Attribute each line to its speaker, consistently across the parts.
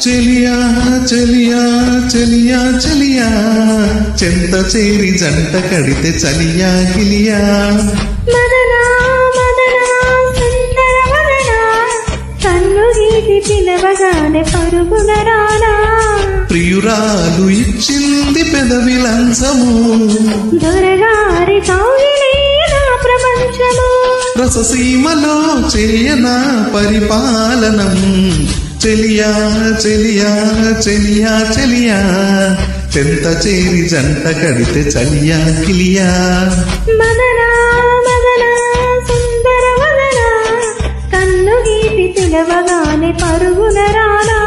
Speaker 1: చెలియా చెలియా చెలియా చెలియా చెంత చేరి జంట కడితే చలియా గిలియా
Speaker 2: మదనా మదనా సుందర మదనా కన్ను గీటి పిలవగానే పరుగున రానా
Speaker 1: ప్రియురాలు ఇచ్చింది పెదవి లంచము
Speaker 2: దొరగారి కౌగిలే నా ప్రపంచము
Speaker 1: రససీమలో చేయనా పరిపాలనం చెలియా చెలియా చెలియా చెలియా చెంత చేరి జంట కడితే చలియా కిలియా
Speaker 2: మదనా మదనా సుందర మదనా కన్ను గీటి పిలవగానే పరుగున రానా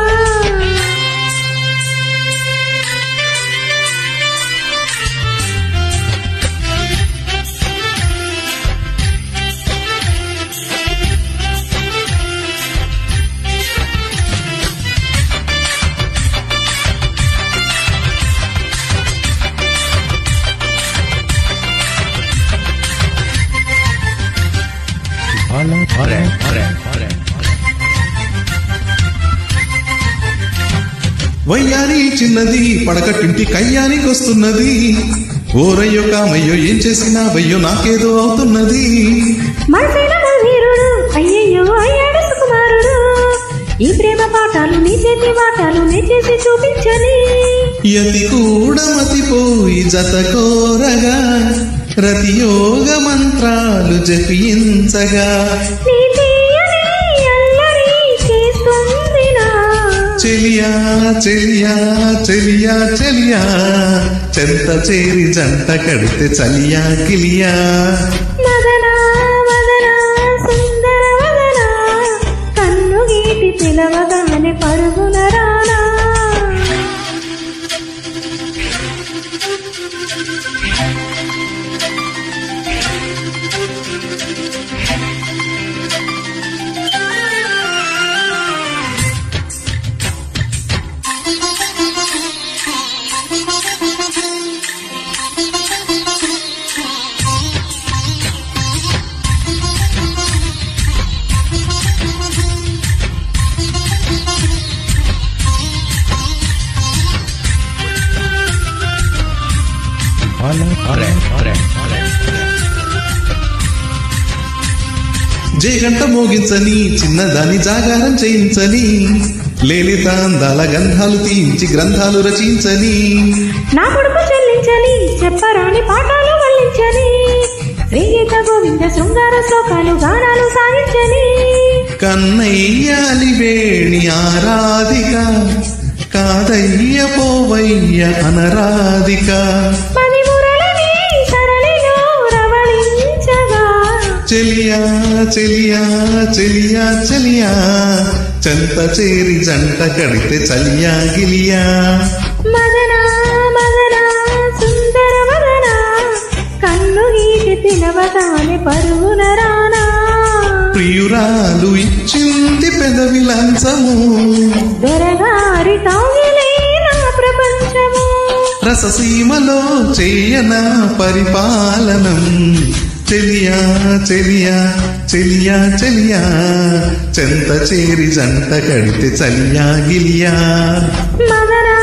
Speaker 1: వయ్యారి చిన్నది పడకట్టింటి కయ్యానికొస్తున్నది ఓరయ్యో కామయ్యో ఏం చేసినావయ్యో నాకేదో అవుతున్నది
Speaker 2: అయ్యయ్యో అయ్యాడు సుకుమారుడు ఈ ప్రేమ పాఠాలు నీ చేతి వాటాలు నీ చేసి చూపించని
Speaker 1: యతి కూడా మతిపోయి జత కోరగా రతియోగ మంత్రాలు జపించగా చెలియా చెలియా చెలియా చెలియా చెంత చేరి జంట కడితే చలియా కిలియా
Speaker 2: మదనా మదనా సుందర మదనా కన్ను గీటి పిలవగానే పరుగున రానా
Speaker 1: జయగంట మోగించని చిన్నదాని జాగారం చేయించని లేలితాందాల గంధాలు తీయించి గ్రంథాలు రచించని
Speaker 2: నా కొడుకు చెల్లించని చెప్పరాని పాఠాలు వల్లించని శ్రీగీత గోవింద శృంగార శ్లోకాలు గానాలు సాగించని
Speaker 1: కన్నయ్యాలి వేణి ఆరాధిక కాదయ్య పోవయ్య అనరాధిక చెలియా చెలియా చెలియా చెలియా చెంత చేరి జంట కడితే చలియా గిలియా
Speaker 2: మదనా మదనా సుందర మదనా కన్ను గీటి పిలవగానే పరుగున రానా
Speaker 1: ప్రియురాలు ఇచ్చింది పెదవి లంచము
Speaker 2: దొరగారి కౌగిలే నా ప్రపంచము
Speaker 1: రససీమలో చేయనా పరిపాలనం చెలియా చెలియా చెలియా చెలియా చెంత చేరి జంట కడితే చలియా గిలియా
Speaker 2: మదనా